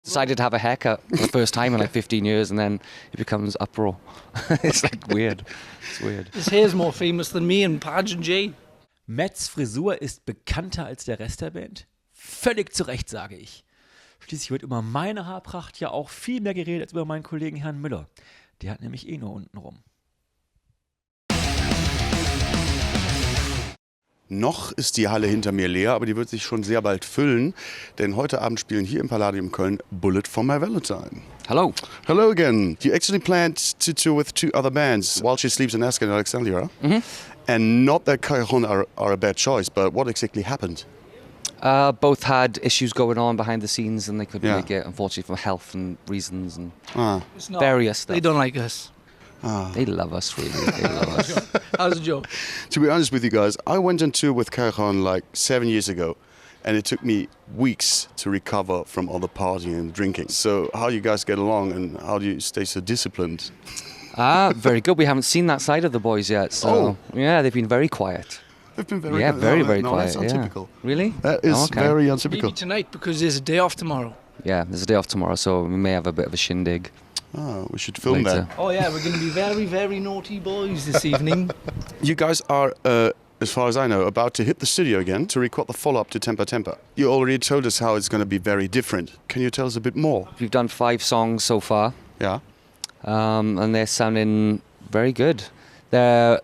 Decided to have a haircut for the first time in like 15 years, and then it becomes uproar. It's like weird. It's weird. His hair's more famous than me and Padge and Jay. Matts Frisur ist bekannter als der Rest der Band? Völlig zu Recht, sage ich. Schließlich wird über meine Haarpracht ja auch viel mehr geredet als über meinen Kollegen Herrn Müller. Der hat nämlich nur unten rum. Noch ist die Halle hinter mir leer, aber die wird sich schon sehr bald füllen, denn heute Abend spielen hier im Palladium Köln Bullet for My Valentine. Hello. Hello again. You actually planned to tour with two other bands, While She Sleeps in Ascot and Alexandria. Mm-hmm. And not that Cajon are a bad choice, but what exactly happened? Both had issues going on behind the scenes, and they couldn't Yeah. make it, unfortunately, for health and reasons and It's not, various stuff. They don't like us. They love us, really. They love us. How's a joke? To be honest with you guys, I went on tour with Cajon like 7 years ago, and it took me weeks to recover from all the partying and drinking. So how do you guys get along, and how do you stay so disciplined? Very good. We haven't seen that side of the boys yet, so yeah, they've been very quiet. They've been very very no, quiet. That's untypical. Yeah. Really? That is okay. very Maybe untypical. tonight because there's a day off tomorrow. Yeah, there's a day off tomorrow, so we may have a bit of a shindig. Oh, we should film Later. that. Oh yeah, we're going to be very, very naughty boys this evening. You guys are, as far as I know, about to hit the studio again to record the follow-up to Temper Temper. You already told us how it's going to be very different. Can you tell us a bit more? We've done 5 songs so far, Yeah. and they're sounding very good. I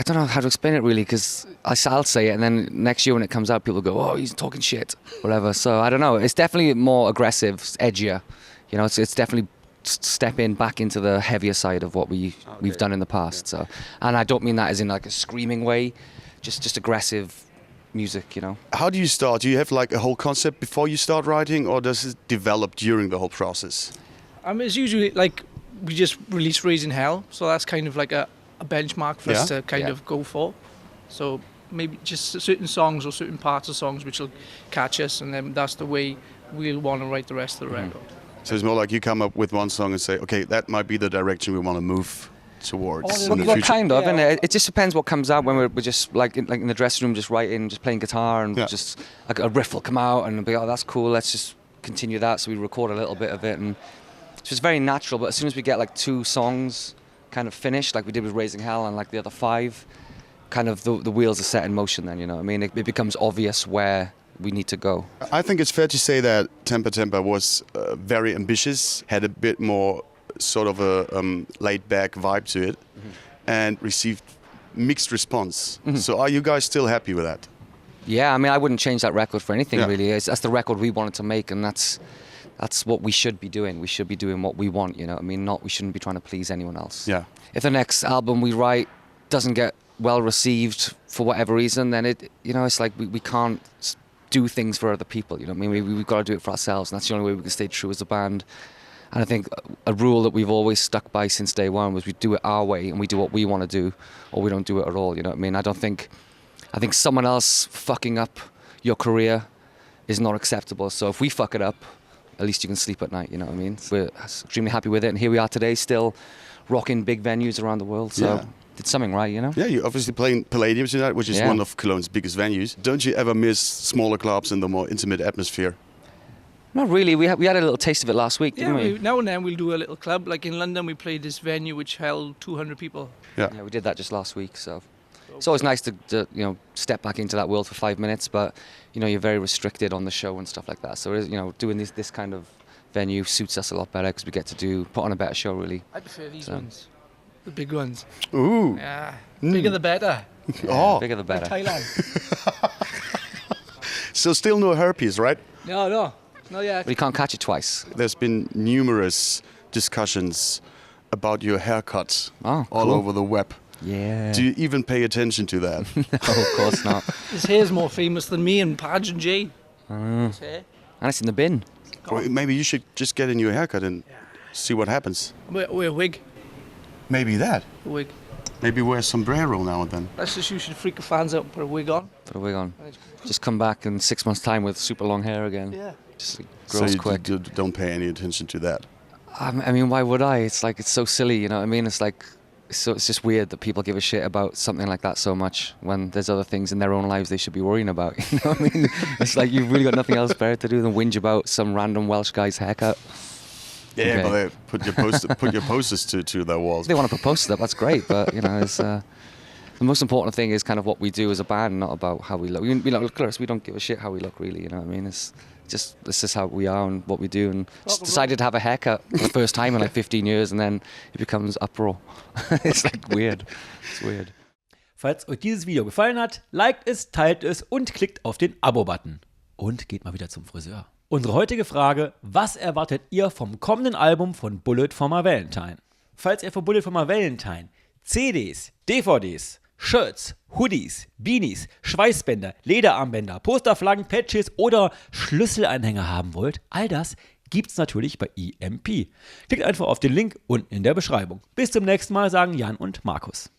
don't know how to explain it really, because I'll say it, and then next year when it comes out, people go, "Oh, he's talking shit," whatever. So I don't know. It's definitely more aggressive, it's edgier. You know, it's definitely stepping back into the heavier side of what we've done in the past. So, and I don't mean that as in like a screaming way, just aggressive music. You know. How do you start? Do you have like a whole concept before you start writing, or does it develop during the whole process? It's usually like we just release Raising Hell, so that's kind of like a benchmark for us to kind of go for. So maybe just certain songs or certain parts of songs which will catch us, and then that's the way we'll want to write the rest of the record. So it's more like you come up with one song and say, okay, that might be the direction we want to move towards in the Well, future. kind of, Yeah. and it just depends what comes out when we're just like in the dressing room, just writing, just playing guitar, and just like a riff will come out, and be, oh, that's cool. Let's just continue that. So we record a little bit of it, and it's just very natural. But as soon as we get like 2 songs kind of finished, like we did with Raising Hell, and like the other 5, kind of the wheels are set in motion. Then, you know what I mean? It becomes obvious where we need to go. I think it's fair to say that Temper Temper was very ambitious, had a bit more sort of a laid-back vibe to it, and received mixed response. So are you guys still happy with that? Yeah, I mean, I wouldn't change that record for anything, Yeah. really. That's the record we wanted to make, and that's what we should be doing. We should be doing what we want, you know what I mean? We shouldn't be trying to please anyone else. Yeah. If the next album we write doesn't get well received for whatever reason, then it's like we can't do things for other people, you know what I mean? We've got to do it for ourselves, and that's the only way we can stay true as a band. And I think a rule that we've always stuck by since day one was we do it our way, and we do what we want to do, or we don't do it at all, you know what I mean? I think someone else fucking up your career is not acceptable. So if we fuck it up, at least you can sleep at night, you know what I mean? We're extremely happy with it, and here we are today, still rocking big venues around the world, so did something right, you know? Yeah, you're obviously playing Palladium tonight, which is one of Cologne's biggest venues. Don't you ever miss smaller clubs and the more intimate atmosphere? Not really. We had a little taste of it last week, didn't we? Now and then we'll do a little club. Like in London, we played this venue which held 200 people. Yeah. Yeah, we did that just last week, so it's always nice to step back into that world for 5 minutes, but you're very restricted on the show and stuff like that. So doing this kind of venue suits us a lot better because we get to put on a better show, really. I prefer these ones, the big ones. Ooh. Yeah, bigger the better. Oh. Bigger the better. Thailand. So still no herpes, right? No, not yet. But you can't catch it twice. There's been numerous discussions about your haircut Oh, all cool. over the web. Yeah. Do you even pay attention to that? No, of course not. His hair's more famous than me and Padge and Jay. His hair. And it's in the bin. Or maybe you should just get a new haircut and see what happens. Wear a wig. Maybe that. A wig. Maybe wear a sombrero now and then. Let's just, you should freak the fans out and put a wig on. Put a wig on. Just come back in 6 months' time with super long hair again. Yeah. Just So grows you quick. don't pay any attention to that. I mean, why would I? It's like, it's so silly, you know what I mean? It's like, So it's just weird that people give a shit about something like that so much when there's other things in their own lives they should be worrying about. You know what I mean? It's like you've really got nothing else better to do than whinge about some random Welsh guy's haircut. Yeah, Okay. but they put your posters to their walls. If they want to propose to that, that's great. But you know, it's the most important thing is kind of what we do as a band, not about how we look. You know, look at us. We don't give a shit how we look, really. You know what I mean? It's just how we are and what we do. And just decided to have a haircut for the first time in like 15 years, and then it becomes uproar. It's like weird. It's weird. Falls euch dieses Video gefallen hat, liked es, teilt es und klickt auf den Abo-Button. Und geht mal wieder zum Friseur. Unsere heutige Frage: Was erwartet ihr vom kommenden Album von Bullet for My Valentine? Falls ihr für Bullet for My Valentine CDs, DVDs, Shirts, Hoodies, Beanies, Schweißbänder, Lederarmbänder, Posterflaggen, Patches oder Schlüsselanhänger haben wollt, all das gibt's natürlich bei EMP. Klickt einfach auf den Link unten in der Beschreibung. Bis zum nächsten Mal, sagen Jan und Markus.